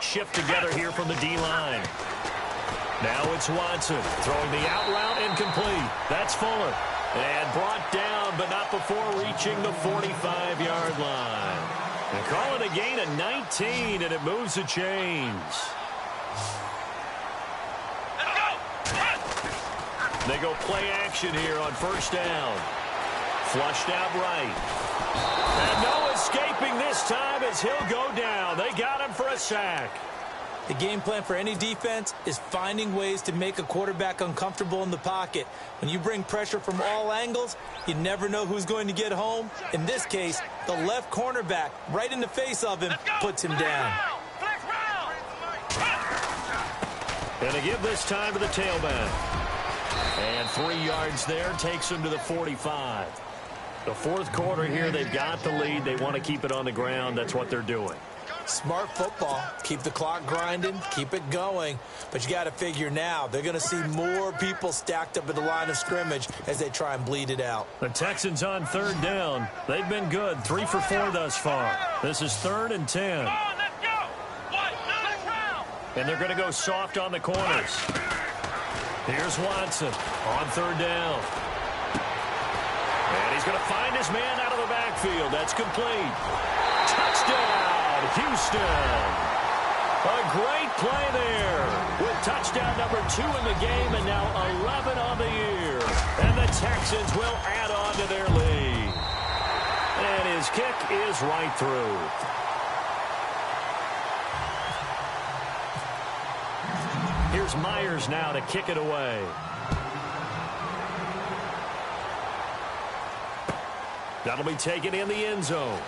Shift together here from the D-line. Now it's Watson throwing the out route incomplete. That's Fuller. And brought down, but not before reaching the 45-yard line. And call it a gain of 19, and it moves the chains. They go play action here on first down. Flushed out right. And no escaping this time as he'll go down. They got him for a sack. The game plan for any defense is finding ways to make a quarterback uncomfortable in the pocket. When you bring pressure from all angles, you never know who's going to get home. In this case, the left cornerback right in the face of him puts him down. And they give this time to the tailback. And 3 yards there takes him to the 45. The fourth quarter here, they've got the lead. They want to keep it on the ground. That's what they're doing. Smart football. Keep the clock grinding. Keep it going. But you got to figure now, they're going to see more people stacked up at the line of scrimmage as they try and bleed it out. The Texans on third down. They've been good. 3 for 4 thus far. This is 3rd and 10. And they're going to go soft on the corners. Here's Watson on third down. And he's going to find his man out of the backfield. That's complete. Touchdown, Houston. A great play there with touchdown number 2 in the game and now 11 on the year. And the Texans will add on to their lead. And his kick is right through. Here's Myers now to kick it away. That'll be taken in the end zone.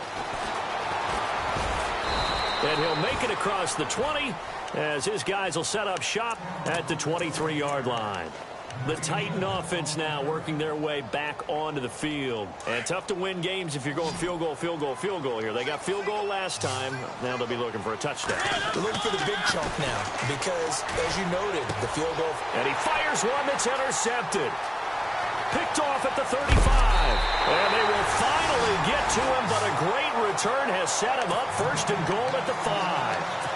And he'll make it across the 20 as his guys will set up shop at the 23-yard line. The Titan offense now working their way back onto the field. And tough to win games if you're going field goal, field goal, field goal here. They got field goal last time. Now they'll be looking for a touchdown. They're looking for the big chunk now because, as you noted, the field goal. And he fires one that's intercepted. Picked off at the 35. And they will finally get to him, but a great return has set him up first and goal at the 5.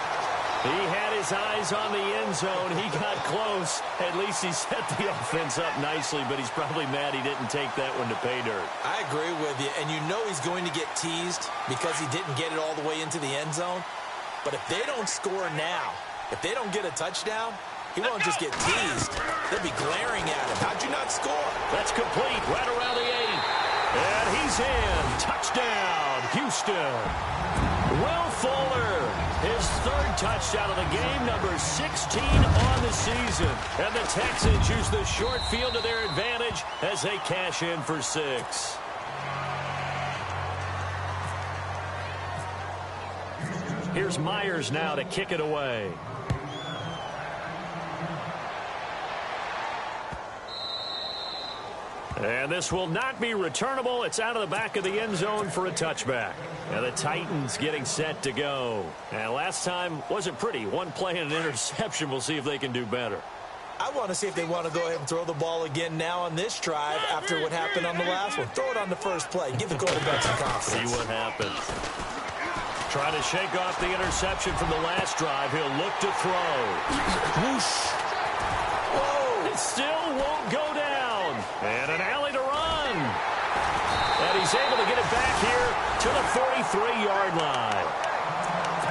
He had his eyes on the end zone. He got close. At least he set the offense up nicely, but he's probably mad he didn't take that one to pay dirt. I agree with you, and you know he's going to get teased because he didn't get it all the way into the end zone. But if they don't score now, if they don't get a touchdown, he won't just get teased. They'll be glaring at him. How'd you not score? That's complete right around the 8. And he's in. Touchdown, Houston. Will Fuller, his 3rd touchdown of the game, number 16 on the season. And the Texans use the short field to their advantage as they cash in for 6. Here's Myers now to kick it away. And this will not be returnable. It's out of the back of the end zone for a touchback. And the Titans getting set to go. And last time wasn't pretty. One play and an interception. We'll see if they can do better. I want to see if they want to go ahead and throw the ball again now on this drive after what happened on the last one. Throw it on the first play. Give the quarterback some confidence. See what happens. Trying to shake off the interception from the last drive. He'll look to throw. Whoosh. Whoa. It still won't go down. And an alley to run. And he's able to get it back here to the 33-yard line.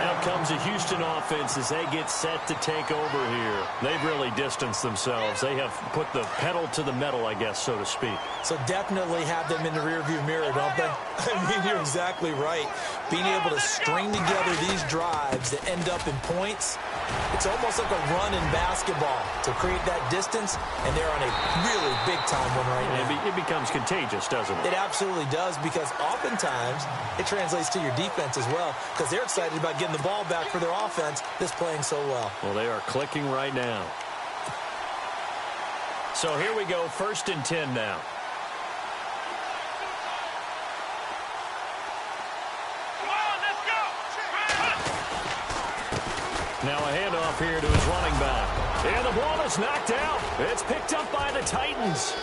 Now comes the Houston offense as they get set to take over here. They've really distanced themselves. They have put the pedal to the metal, I guess, so to speak. So definitely have them in the rearview mirror, don't they? I mean, you're exactly right. Being able to string together these drives that end up in points, it's almost like a run in basketball to create that distance, and they're on a really big-time one right now. It becomes contagious, doesn't it? It absolutely does, because oftentimes it translates to your defense as well, because they're excited about getting the ball back for their offense that's playing so well. Well, they are clicking right now. So here we go, 1st and 10 now. Now a handoff here to his running back. And the ball is knocked out. It's picked up by the Titans.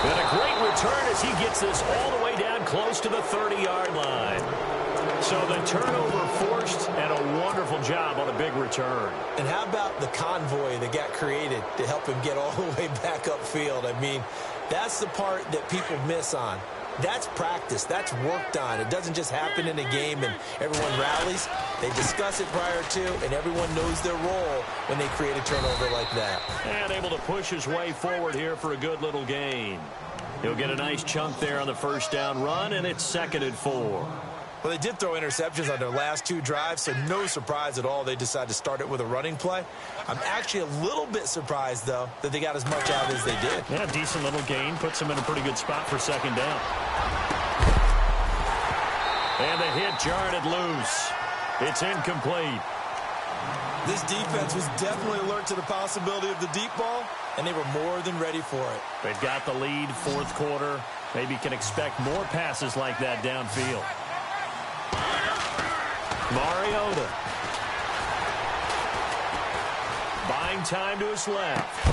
And a great return as he gets this all the way down close to the 30-yard line. So the turnover forced, and a wonderful job on a big return. And how about the convoy that got created to help him get all the way back upfield? I mean, that's the part that people miss on. That's practice. That's worked on. It doesn't just happen in a game and everyone rallies. They discuss it prior to, and everyone knows their role when they create a turnover like that. And able to push his way forward here for a good little gain. He'll get a nice chunk there on the first down run, and it's 2nd and 4. Well, they did throw interceptions on their last 2 drives, so no surprise at all they decided to start it with a running play. I'm actually a little bit surprised, though, that they got as much out as they did. Yeah, decent little gain. Puts them in a pretty good spot for 2nd down. And the hit jarred it loose. It's incomplete. This defense was definitely alert to the possibility of the deep ball, and they were more than ready for it. They've got the lead, 4th quarter. Maybe can expect more passes like that downfield. Mariota. Buying time to his left.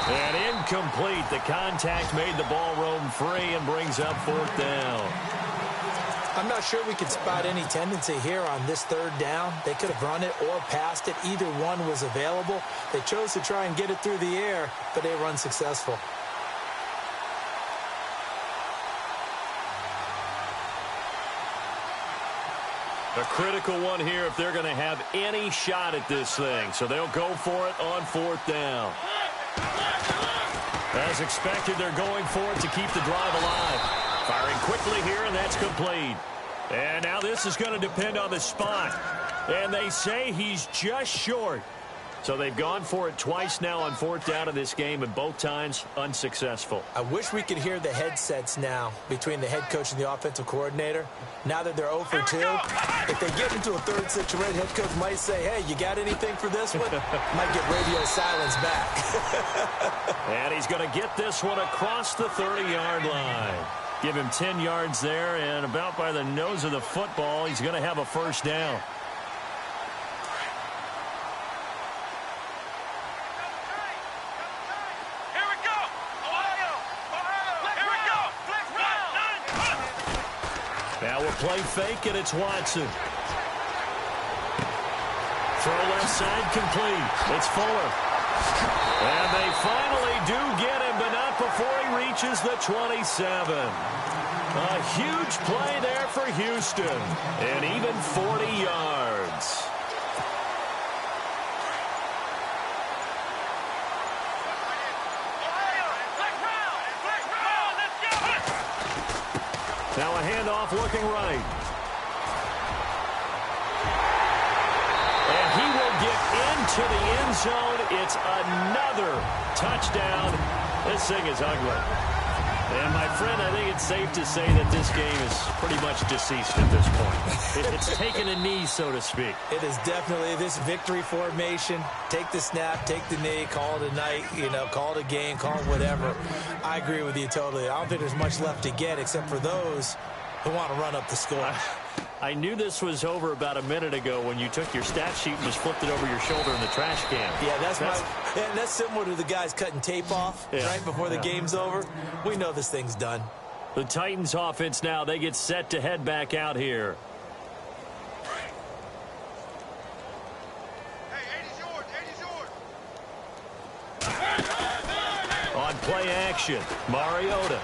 And incomplete. The contact made the ball roam free and brings up 4th down. I'm not sure we can spot any tendency here on this 3rd down. They could have run it or passed it. Either one was available. They chose to try and get it through the air, but they were unsuccessful. A critical one here if they're going to have any shot at this thing. So they'll go for it on 4th down. As expected, they're going for it to keep the drive alive. Firing quickly here, and that's complete. And now this is going to depend on the spot. And they say he's just short. So they've gone for it twice now on 4th down in this game, and both times unsuccessful. I wish we could hear the headsets now between the head coach and the offensive coordinator. Now that they're 0 for 2, if they get into a 3rd situation, head coach might say, hey, you got anything for this one? Might get radio silence back. And he's going to get this one across the 30-yard line. Give him 10 yards there, and about by the nose of the football, he's going to have a 1st down. Now we'll play fake, and it's Watson. Throw left side complete. It's Fuller. And they finally do get him, but not before he reaches the 27. A huge play there for Houston. And even 40 yards. Now a handoff looking right. And he will get into the end zone. It's another touchdown. This thing is ugly. And, my friend, I think it's safe to say that this game is pretty much deceased at this point. It's taken a knee, so to speak. It is definitely this victory formation. Take the snap, take the knee, call it a night, call it a game, call it whatever. I agree with you totally. I don't think there's much left to get except for those who want to run up the score. I knew this was over about a minute ago when you took your stat sheet and just flipped it over your shoulder in the trash can. Yeah, that's similar to the guys cutting tape off right before the game's over. We know this thing's done. The Titans offense now, they get set to head back out here. Hey, 80's yours, 80's yours. On play action, Mariota.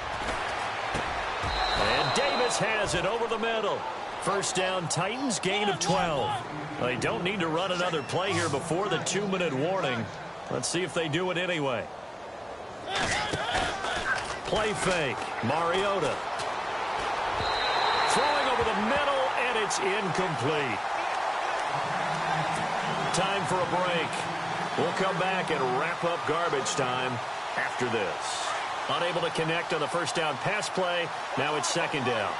And Davis has it over the middle. First down, Titans, gain of 12. They don't need to run another play here before the 2-minute warning. Let's see if they do it anyway. Play fake, Mariota. Throwing over the middle, and it's incomplete. Time for a break. We'll come back and wrap up garbage time after this. Unable to connect on the first down pass play. Now it's second down.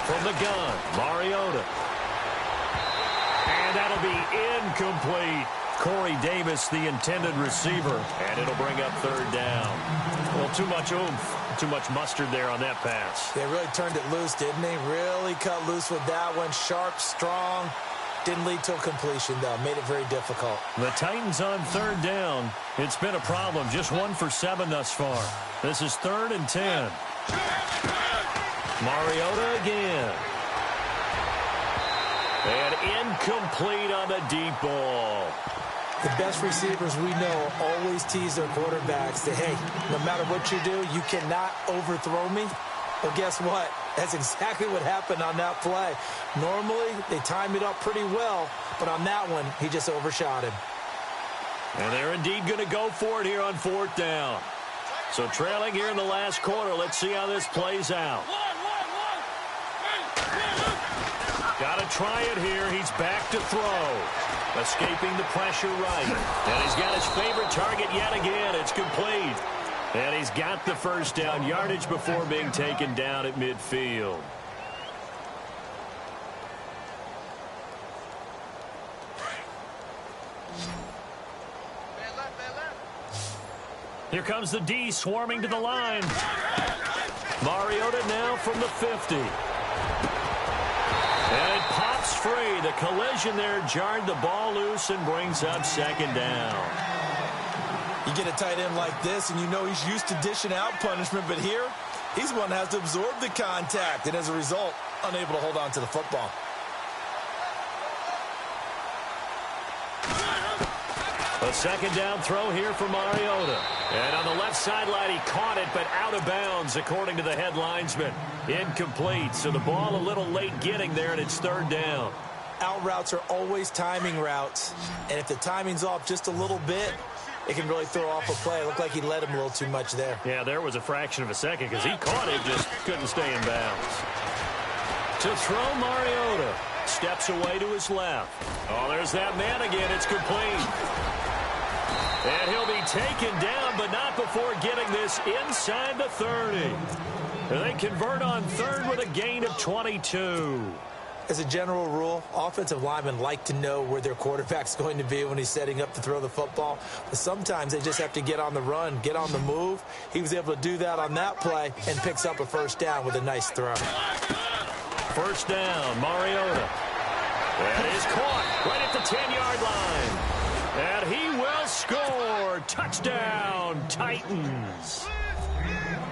From the gun, Mariota. And that'll be incomplete. Corey Davis, the intended receiver. And it'll bring up third down. Well, too much oomph, too much mustard there on that pass. They really turned it loose, didn't they? Really cut loose with that one. Sharp, strong. Didn't lead to a completion, though. Made it very difficult. The Titans on third down. It's been a problem. Just 1 for 7 thus far. This is 3rd and 10. Mariota again. And incomplete on the deep ball. The best receivers we know always tease their quarterbacks that, hey, no matter what you do, you cannot overthrow me. Well, guess what? That's exactly what happened on that play. Normally, they time it up pretty well, but on that one, he just overshot him. And they're indeed going to go for it here on 4th down. So trailing here in the last quarter, let's see how this plays out. Got to try it here. He's back to throw. Escaping the pressure right. And he's got his favorite target yet again. It's complete. And he's got the first down yardage before being taken down at midfield. Here comes the D swarming to the line. Mariota now from the 50. And it pops free. The collision there jarred the ball loose and brings up second down. You get a tight end like this, and you know he's used to dishing out punishment, but here, he's one that has to absorb the contact, and as a result, unable to hold on to the football. A second down throw here for Mariota. And on the left sideline, he caught it, but out of bounds, according to the head linesman. Incomplete, so the ball a little late getting there, and it's third down. Out routes are always timing routes, and if the timing's off just a little bit, it can really throw off a play. It looked like he led him a little too much there. Yeah, there was a fraction of a second because he caught it, just couldn't stay in bounds. To throw, Mariota steps away to his left. Oh, there's that man again. It's complete. And he'll be taken down, but not before getting this inside the 30. And they convert on third with a gain of 22. As a general rule, offensive linemen like to know where their quarterback's going to be when he's setting up to throw the football. But sometimes they just have to get on the run, get on the move. He was able to do that on that play and picks up a first down with a nice throw. First down, Mariota. That is caught right at the 10-yard line. And he will score. Touchdown, Titans.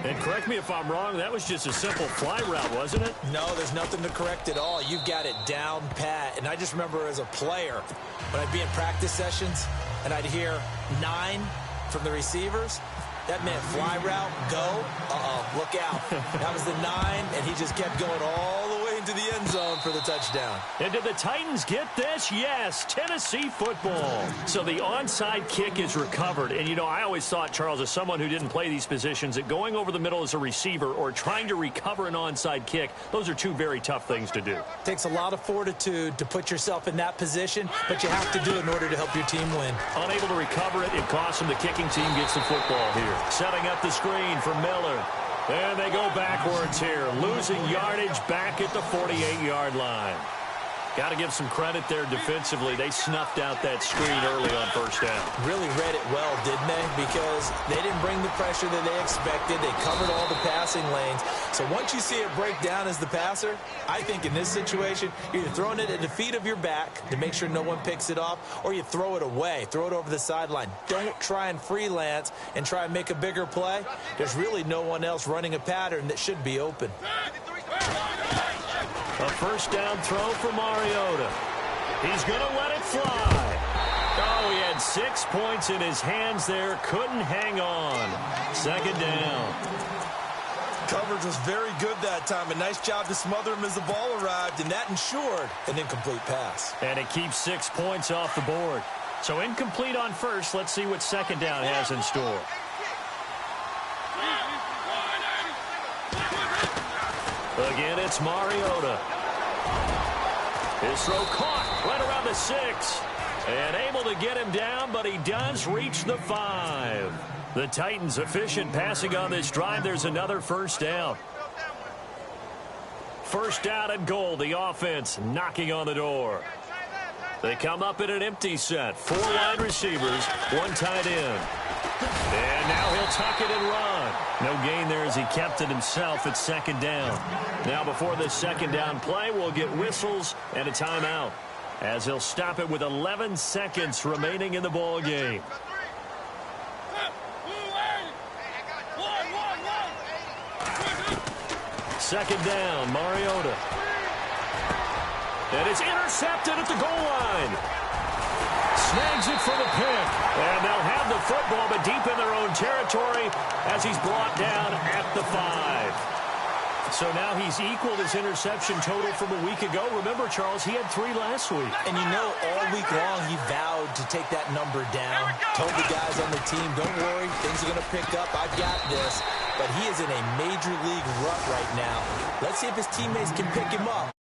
And correct me if I'm wrong, that was just a simple fly route, wasn't it? No, there's nothing to correct at all. You've got it down pat. And I just remember as a player, when I'd be in practice sessions and I'd hear 9 from the receivers, that meant fly route, go. Uh-oh, look out. That was the 9, and he just kept going all the way into the end zone for the touchdown. And did the Titans get this? Yes, Tennessee football. So the onside kick is recovered. And, you know, I always thought, Charles, as someone who didn't play these positions, that going over the middle as a receiver or trying to recover an onside kick, those are two very tough things to do. Takes a lot of fortitude to put yourself in that position, but you have to do it in order to help your team win. Unable to recover it, it costs them. The kicking team gets the football here. Setting up the screen for Miller. And they go backwards here, losing yardage back at the 48-yard line. Got to give some credit there defensively. They snuffed out that screen early on first down. Really read it well, didn't they? Because they didn't bring the pressure that they expected. They covered all the passing lanes. So once you see it break down as the passer, I think in this situation, you're either throwing it at the feet of your back to make sure no one picks it off, or you throw it away, throw it over the sideline. Don't try and freelance and try and make a bigger play. There's really no one else running a pattern that should be open. A first down throw for Mariota. He's going to let it fly. Oh, he had 6 points in his hands there. Couldn't hang on. Second down. Coverage was very good that time. A nice job to smother him as the ball arrived, and that ensured an incomplete pass. And it keeps 6 points off the board. So incomplete on first. Let's see what second down has in store. Again, it's Mariota. His throw caught right around the 6. And able to get him down, but he does reach the 5. The Titans efficient passing on this drive. There's another first down. First down and goal. The offense knocking on the door. They come up in an empty set. 4 wide receivers, 1 tight end. And now he'll tuck it and run. No gain there as he kept it himself at second down. Now before this second down play, we'll get whistles and a timeout, as he'll stop it with 11 seconds remaining in the ball game. Second down, Mariota. And it's intercepted at the goal line. Snags it for the pick. And they'll have the football, but deep in their own territory as he's brought down at the 5. So now he's equaled his interception total from a week ago. Remember, Charles, he had 3 last week. And you know, all week long he vowed to take that number down. Told the guys on the team, don't worry, things are going to pick up. I've got this. But he is in a major league rut right now. Let's see if his teammates can pick him up.